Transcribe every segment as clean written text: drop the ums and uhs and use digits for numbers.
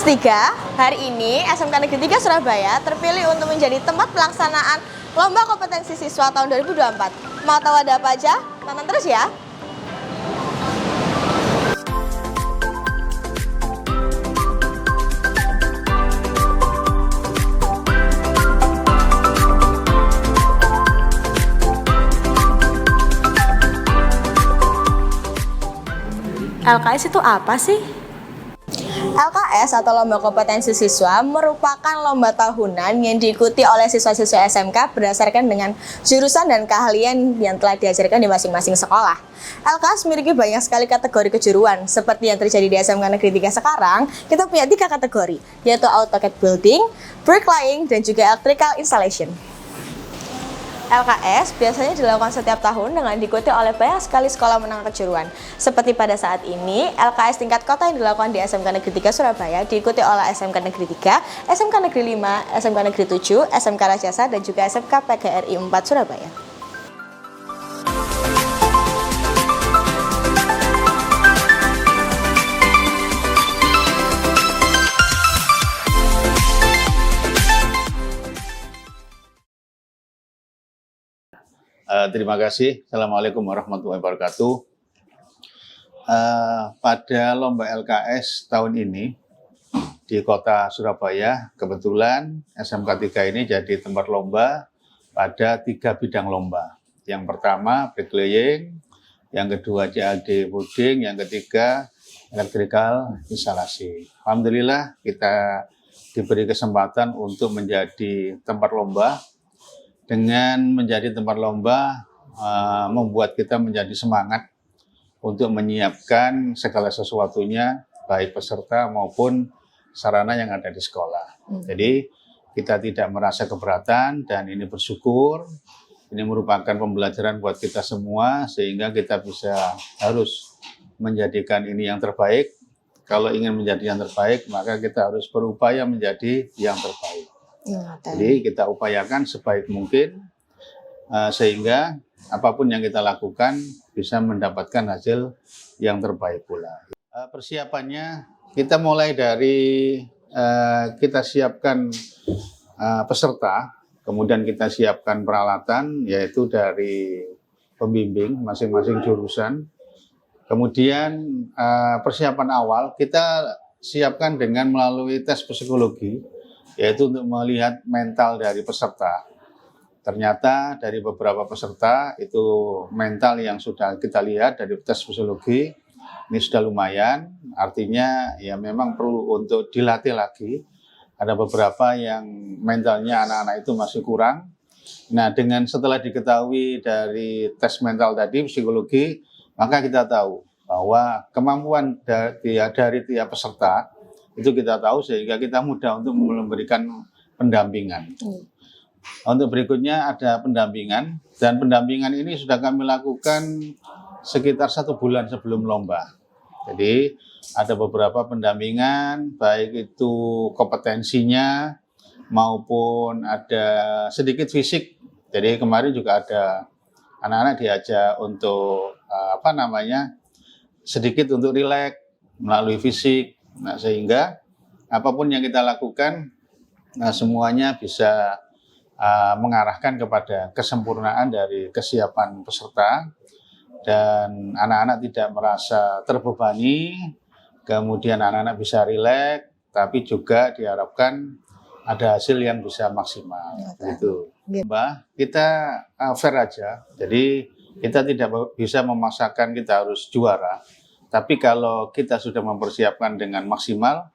Kelas 3, hari ini SMK Negeri 3 Surabaya terpilih untuk menjadi tempat pelaksanaan Lomba Kompetensi Siswa tahun 2024. Mau tahu ada apa aja? Tonton terus ya! LKS itu apa sih? LKS atau Lomba Kompetensi Siswa merupakan lomba tahunan yang diikuti oleh siswa-siswa SMK berdasarkan dengan jurusan dan keahlian yang telah diajarkan di masing-masing sekolah. LKS memiliki banyak sekali kategori kejuruan. Seperti yang terjadi di SMK Negeri 3 sekarang, kita punya 3 kategori, yaitu AutoCAD Building, Bricklaying, dan juga Electrical Installation. LKS biasanya dilakukan setiap tahun dengan diikuti oleh banyak sekali sekolah menengah kejuruan. Seperti pada saat ini, LKS tingkat kota yang dilakukan di SMK Negeri 3 Surabaya diikuti oleh SMK Negeri 3, SMK Negeri 5, SMK Negeri 7, SMK Rajasa, dan juga SMK PGRI 4 Surabaya. Terima kasih. Assalamualaikum warahmatullahi wabarakatuh. Pada lomba LKS tahun ini di kota Surabaya, kebetulan SMK 3 ini jadi tempat lomba pada 3 bidang lomba. Yang pertama bricklaying, yang kedua CAD building, yang ketiga electrical instalasi. Alhamdulillah kita diberi kesempatan untuk menjadi tempat lomba. Dengan menjadi tempat lomba membuat kita menjadi semangat untuk menyiapkan segala sesuatunya, baik peserta maupun sarana yang ada di sekolah. Jadi kita tidak merasa keberatan dan ini bersyukur. Ini merupakan pembelajaran buat kita semua sehingga kita harus menjadikan ini yang terbaik. Kalau ingin menjadi yang terbaik, maka kita harus berupaya menjadi yang terbaik. Jadi kita upayakan sebaik mungkin sehingga apapun yang kita lakukan bisa mendapatkan hasil yang terbaik pula. Persiapannya kita mulai dari kita siapkan peserta, kemudian kita siapkan peralatan yaitu dari pembimbing masing-masing jurusan. Kemudian persiapan awal kita siapkan dengan melalui tes psikologi, yaitu untuk melihat mental dari peserta. Ternyata dari beberapa peserta itu mental yang sudah kita lihat dari tes psikologi ini sudah lumayan, artinya ya memang perlu untuk dilatih lagi. Ada beberapa yang mentalnya anak-anak itu masih kurang. Nah, dengan setelah diketahui dari tes mental tadi psikologi, maka kita tahu bahwa kemampuan dari tiap peserta itu kita tahu sehingga kita mudah untuk memberikan pendampingan. Untuk berikutnya ada pendampingan, dan pendampingan ini sudah kami lakukan sekitar 1 bulan sebelum lomba. Jadi ada beberapa pendampingan, baik itu kompetensinya maupun ada sedikit fisik. Jadi kemarin juga ada anak-anak diajak untuk sedikit untuk rileks melalui fisik. Nah, sehingga apapun yang kita lakukan, semuanya bisa mengarahkan kepada kesempurnaan dari kesiapan peserta dan anak-anak tidak merasa terbebani, kemudian anak-anak bisa rileks, tapi juga diharapkan ada hasil yang bisa maksimal. Gitu. Mbak, kita fair aja, jadi kita tidak bisa memaksakan kita harus juara. Tapi kalau kita sudah mempersiapkan dengan maksimal,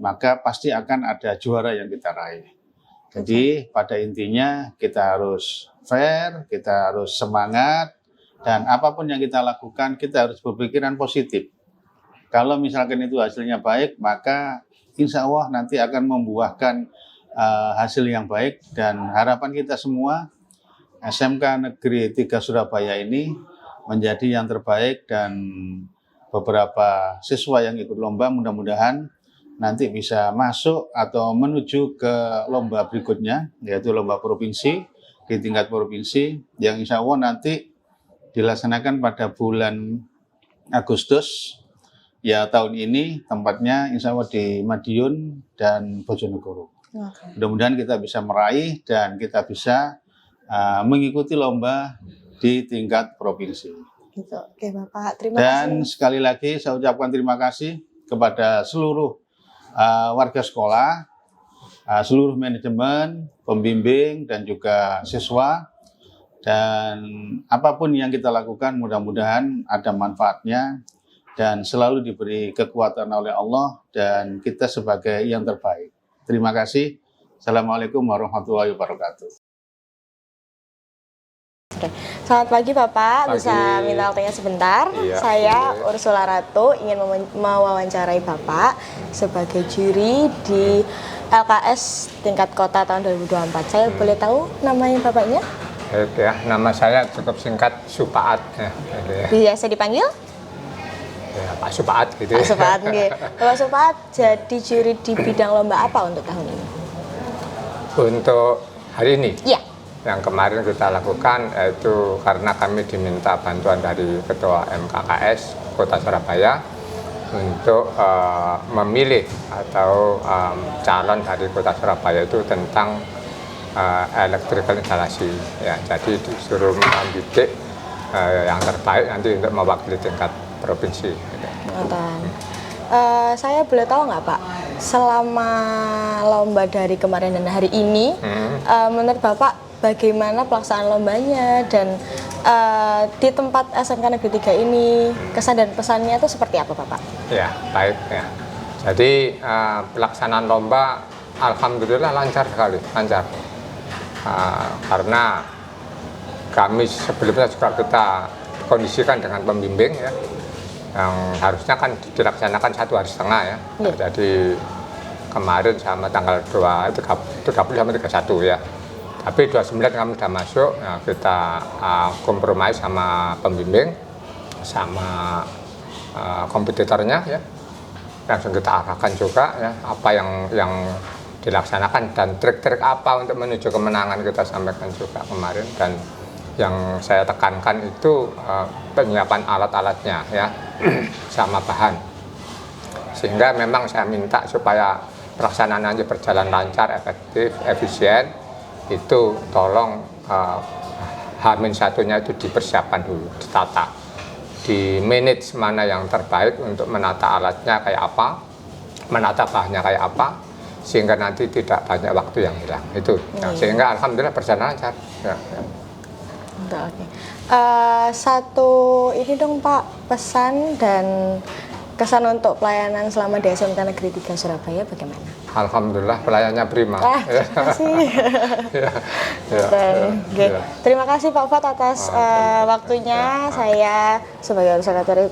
maka pasti akan ada juara yang kita raih. Jadi pada intinya kita harus fair, kita harus semangat, dan apapun yang kita lakukan kita harus berpikiran positif. Kalau misalkan itu hasilnya baik, maka insya Allah nanti akan membuahkan hasil yang baik, dan harapan kita semua SMK Negeri 3 Surabaya ini menjadi yang terbaik, dan beberapa siswa yang ikut lomba mudah-mudahan nanti bisa masuk atau menuju ke lomba berikutnya, yaitu lomba provinsi di tingkat provinsi yang insya Allah nanti dilaksanakan pada bulan Agustus ya tahun ini tempatnya insya Allah di Madiun dan Bojonegoro. Oke. Mudah-mudahan kita bisa meraih dan kita bisa mengikuti lomba di tingkat provinsi. Gitu. Oke Bapak, terima Dan kasih. sekali lagi saya ucapkan terima kasih kepada seluruh warga sekolah, seluruh manajemen, pembimbing, dan juga siswa. Dan apapun yang kita lakukan mudah-mudahan ada manfaatnya dan selalu diberi kekuatan oleh Allah dan kita sebagai yang terbaik. Terima kasih. Assalamualaikum warahmatullahi wabarakatuh. Selamat pagi Bapak, Pagi. bisa minta waktunya sebentar? Iya, Saya boleh. Ursula Ratu ingin mewawancarai Bapak sebagai juri di LKS tingkat kota tahun 2024. Saya boleh tahu namanya Bapaknya? Baik ya, nama saya cukup singkat Supaat ya, gitu ya. Biasa dipanggil Ya, Pak Supaat gitu. Pak Ya. Supaat. Nggih. Bapak Supaat jadi juri di bidang lomba apa untuk tahun ini? Untuk hari ini Iya. yang kemarin kita lakukan yaitu karena kami diminta bantuan dari Ketua MKKS Kota Surabaya untuk memilih atau calon dari Kota Surabaya itu tentang electrical installation ya, jadi disuruh membidik yang terbaik nanti untuk mewakili tingkat provinsi gitu. Nonton. Saya boleh tahu nggak Pak, selama lomba dari kemarin dan hari ini, menurut Bapak bagaimana pelaksanaan lombanya dan di tempat SMK Negeri 3 ini kesan dan pesannya itu seperti apa Bapak? Ya, baik ya. Jadi pelaksanaan lomba alhamdulillah lancar sekali, lancar. Karena kami sebelumnya juga kita kondisikan dengan pembimbing ya, yang harusnya kan dilaksanakan 1,5 hari ya. Iya. Jadi kemarin sama tanggal 30 sampai 31 ya. Tapi 29 kami sudah masuk, ya, kita kompromi sama pembimbing, sama kompetitornya ya. Langsung kita arahkan juga ya, apa yang dilaksanakan dan trik-trik apa untuk menuju kemenangan kita sampaikan juga kemarin. Dan yang saya tekankan itu penyiapan alat-alatnya ya, sama bahan. Sehingga memang saya minta supaya pelaksanaannya berjalan lancar, efektif, efisien. Itu tolong H-1-nya itu dipersiapkan dulu, ditata. Di manage mana yang terbaik untuk menata alatnya kayak apa, menata bahannya kayak apa, sehingga nanti tidak banyak waktu yang hilang. Itu. Nah, sehingga alhamdulillah berjalan lancar. Ya, ya. Oke. Satu ini dong Pak, pesan dan kesan untuk pelayanan selama di SMK Negeri 3 Surabaya bagaimana? Alhamdulillah pelayannya prima. Terima kasih. Ya, ya, Dan, ya, oke. ya. Terima kasih Pak Fat atas waktunya. Saya sebagai Sekretari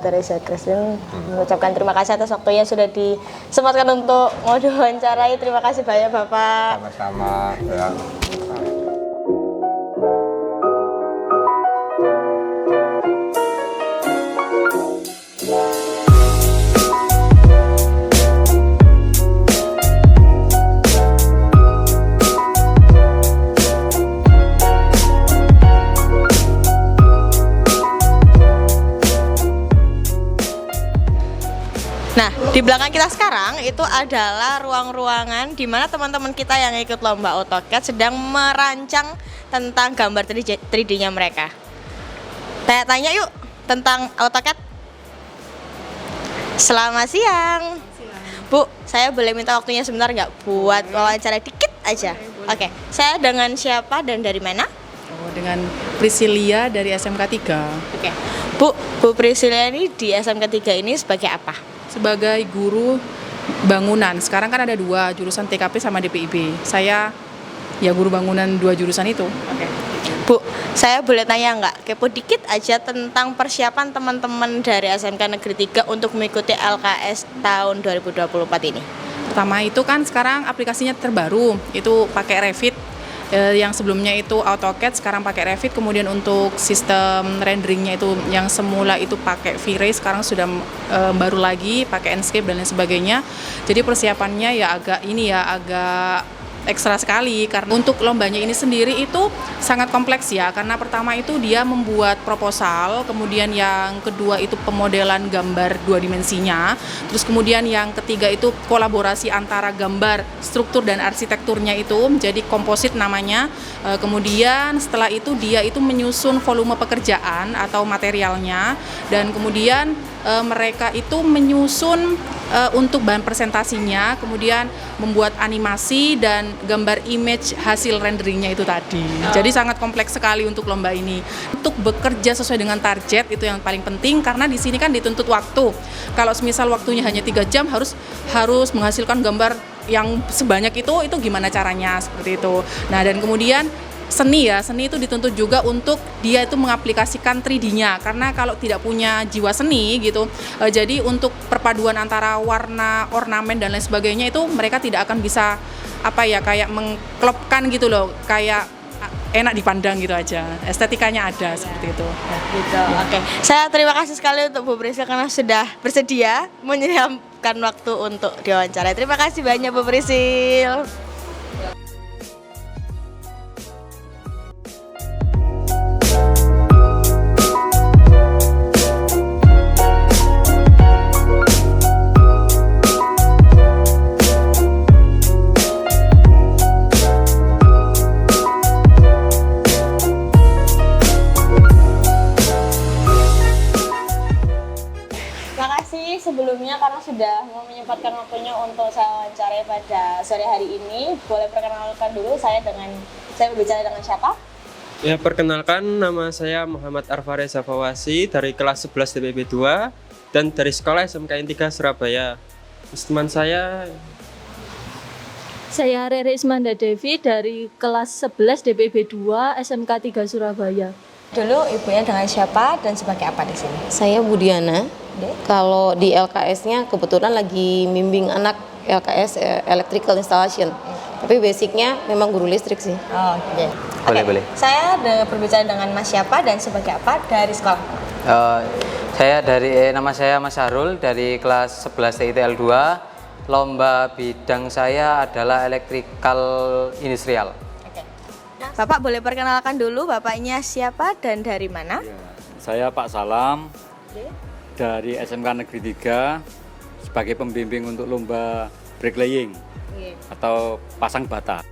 Teresa Christine mengucapkan terima kasih atas waktunya sudah disempatkan untuk mau diwawancarai. Terima kasih banyak Bapak. Sama-sama. Ya. Nah, di belakang kita sekarang itu adalah ruang-ruangan di mana teman-teman kita yang ikut lomba AutoCAD sedang merancang tentang gambar 3D-nya mereka. Tanya-tanya yuk tentang AutoCAD. Selamat siang. Bu, saya boleh minta waktunya sebentar nggak buat wawancara dikit aja? Oke, saya dengan siapa dan dari mana? Oh, dengan Priscilia dari SMK 3 Oke, Bu Priscilia ini di SMK 3 ini sebagai apa? sebagai guru bangunan. Sekarang kan ada 2 jurusan, TKP sama DPIB. Saya ya guru bangunan 2 jurusan itu. Oke. Bu, saya boleh tanya nggak? Kepo dikit aja tentang persiapan teman-teman dari SMK Negeri 3 untuk mengikuti LKS tahun 2024 ini. Pertama itu kan sekarang aplikasinya terbaru, itu pakai Revit. Yang sebelumnya itu AutoCAD, sekarang pakai Revit. Kemudian untuk sistem renderingnya itu yang semula itu pakai V-Ray, sekarang sudah baru lagi pakai Enscape dan lain sebagainya. Jadi persiapannya ya agak ekstra sekali karena untuk lombanya ini sendiri itu sangat kompleks ya, karena pertama itu dia membuat proposal, kemudian yang kedua itu pemodelan gambar 2 dimensinya, terus kemudian yang ketiga itu kolaborasi antara gambar, struktur dan arsitekturnya itu menjadi komposit namanya. Kemudian setelah itu dia itu menyusun volume pekerjaan atau materialnya, dan kemudian mereka itu menyusun untuk bahan presentasinya, kemudian membuat animasi dan gambar image hasil renderingnya itu tadi. Jadi sangat kompleks sekali untuk lomba ini. Untuk bekerja sesuai dengan target itu yang paling penting, karena di sini kan dituntut waktu. Kalau semisal waktunya hanya 3 jam harus menghasilkan gambar yang sebanyak itu gimana caranya seperti itu. Nah, dan kemudian seni itu dituntut juga untuk dia itu mengaplikasikan 3D-nya, karena kalau tidak punya jiwa seni gitu, jadi untuk perpaduan antara warna, ornamen dan lain sebagainya itu mereka tidak akan bisa kayak mengklopkan gitu loh, kayak enak dipandang gitu aja, estetikanya ada seperti itu. Gitu. Oke. Saya terima kasih sekali untuk Bu Prisil karena sudah bersedia menyediakan waktu untuk diwawancara. Terima kasih banyak Bu Prisil. Sebelumnya karena sudah mau menyempatkan waktunya untuk saya wawancarai pada sore hari ini, boleh perkenalkan dulu saya berbicara dengan siapa? Ya, perkenalkan, nama saya Muhammad Arfareza Fawasi dari kelas 11 DPB 2 dan dari sekolah SMKN 3 Surabaya. Teman saya Rere Ismanda Devi dari kelas 11 DPB 2 SMK 3 Surabaya. Dulu ibunya dengan siapa dan sebagai apa di sini? Saya Budiana. Kalau di LKS-nya kebetulan lagi bimbing anak LKS Electrical Installation. Tapi basicnya memang guru listrik sih. Oh, oke. Boleh. Saya berbicara dengan Mas siapa dan sebagai apa dari sekolah? Nama saya Mas Harul dari kelas 11 TITL 2. Lomba bidang saya adalah Electrical Industrial. Oke. Bapak boleh perkenalkan dulu bapaknya siapa dan dari mana? Saya Pak Salam. Dari SMK Negeri 3 sebagai pembimbing untuk lomba bricklaying atau pasang bata.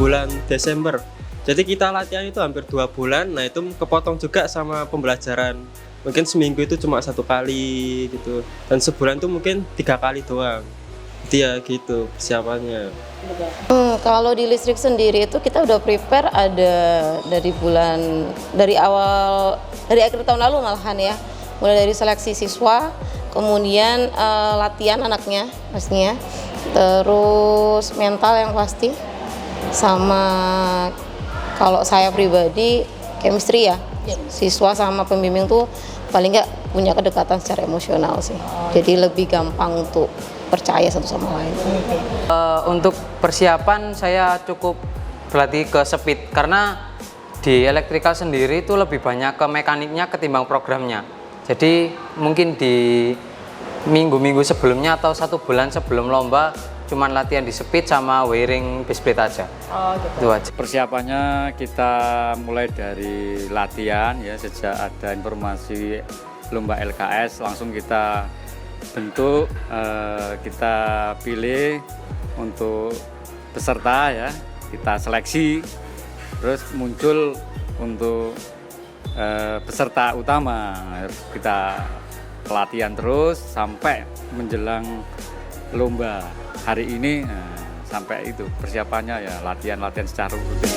bulan Desember. Jadi kita latihan itu hampir 2 bulan. Nah, itu kepotong juga sama pembelajaran. Mungkin seminggu itu cuma 1 kali gitu. Dan sebulan itu mungkin 3 kali doang. Dia gitu persiapannya. Kalau di listrik sendiri itu kita udah prepare ada dari akhir tahun lalu malahan ya, mulai dari seleksi siswa, kemudian latihan anaknya pastinya, terus mental yang pasti, sama kalau saya pribadi chemistry ya, siswa sama pembimbing tuh paling nggak punya kedekatan secara emosional sih, jadi lebih gampang untuk percaya satu sama lain. Untuk persiapan saya cukup berlatih ke speed karena di elektrikal sendiri itu lebih banyak ke mekaniknya ketimbang programnya. Jadi mungkin di minggu-minggu sebelumnya atau 1 bulan sebelum lomba cuman latihan di speed sama wiring base plate aja. Oh gitu. Itu aja. Persiapannya kita mulai dari latihan ya, sejak ada informasi lomba LKS langsung kita bentuk, kita pilih untuk peserta ya, kita seleksi, terus muncul untuk peserta utama, kita pelatihan terus sampai menjelang lomba hari ini, sampai itu persiapannya ya latihan secara rutin.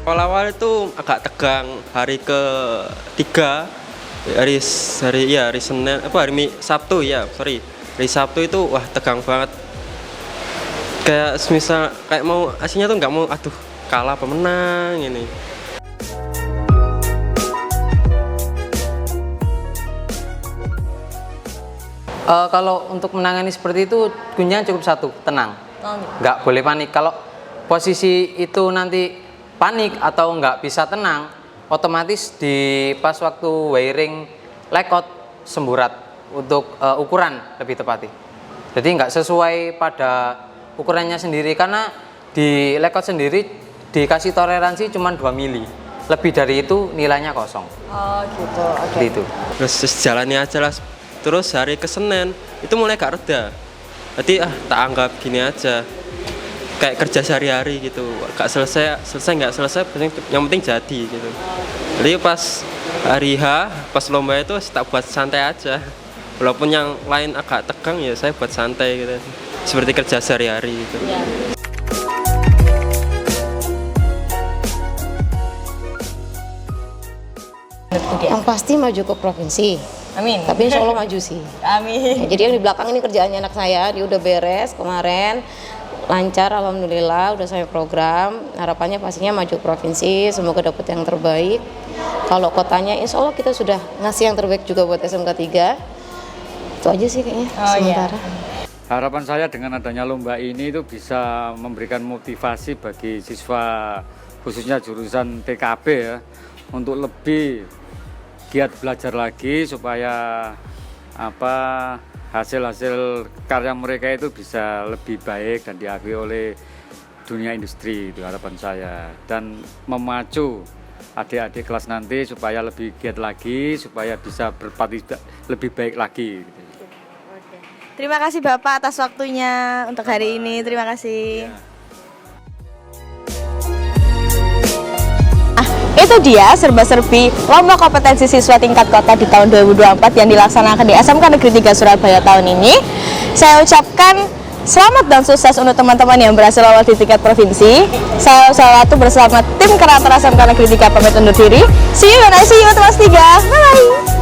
Awal-awal itu agak tegang, hari ke-3 hari Senin hari Sabtu hari Sabtu itu wah tegang banget, kayak semisal kayak mau aslinya tuh nggak mau kalah apa menang ini. Kalau untuk menangani seperti itu kuncinya cukup satu, tenang, nggak boleh panik. Kalau posisi itu nanti panik atau nggak bisa tenang, otomatis di pas waktu wiring blackout semburat untuk ukuran lebih tepatnya. Jadi nggak sesuai pada ukurannya sendiri, karena di blackout sendiri dikasih toleransi cuma 2 mili. Lebih dari itu nilainya kosong. Oh gitu, oke. Gitu. Terus jalani aja lah. Terus hari ke Senin itu mulai gak reda. Jadi tak anggap gini aja. Kayak kerja sehari-hari gitu. Gak selesai nggak selesai, yang penting jadi gitu. Jadi pas hari H, pas lomba itu tak buat santai aja. Walaupun yang lain agak tegang, ya saya buat santai gitu. Seperti kerja sehari-hari gitu. Ya. Yang pasti maju ke provinsi. Amin. Tapi insya Allah maju sih. Amin. Ya, jadi yang di belakang ini kerjaannya anak saya, dia udah beres kemarin, lancar alhamdulillah, udah sampai program. Harapannya pastinya maju provinsi, semoga dapat yang terbaik. Kalau kotanya insya Allah kita sudah ngasih yang terbaik juga buat SMK 3. Itu aja sih kayaknya sementara. Harapan saya dengan adanya lomba ini itu bisa memberikan motivasi bagi siswa khususnya jurusan TKB ya, untuk lebih giat belajar lagi supaya hasil-hasil karya mereka itu bisa lebih baik dan diakui oleh dunia industri, itu harapan saya, dan memacu adik-adik kelas nanti supaya lebih giat lagi, supaya bisa berpartisipasi lebih baik lagi gitu. Terima kasih Bapak atas waktunya untuk hari ini. Terima kasih. Itu dia serba-serbi lomba kompetensi siswa tingkat kota di tahun 2024 yang dilaksanakan di SMK Negeri 3 Surabaya tahun ini. Saya ucapkan selamat dan sukses untuk teman-teman yang berhasil lolos di tingkat provinsi. Saya Salatu bersama tim Kurator SMK Negeri 3 pamit undur diri. See you when I see you Kelas 3. Bye.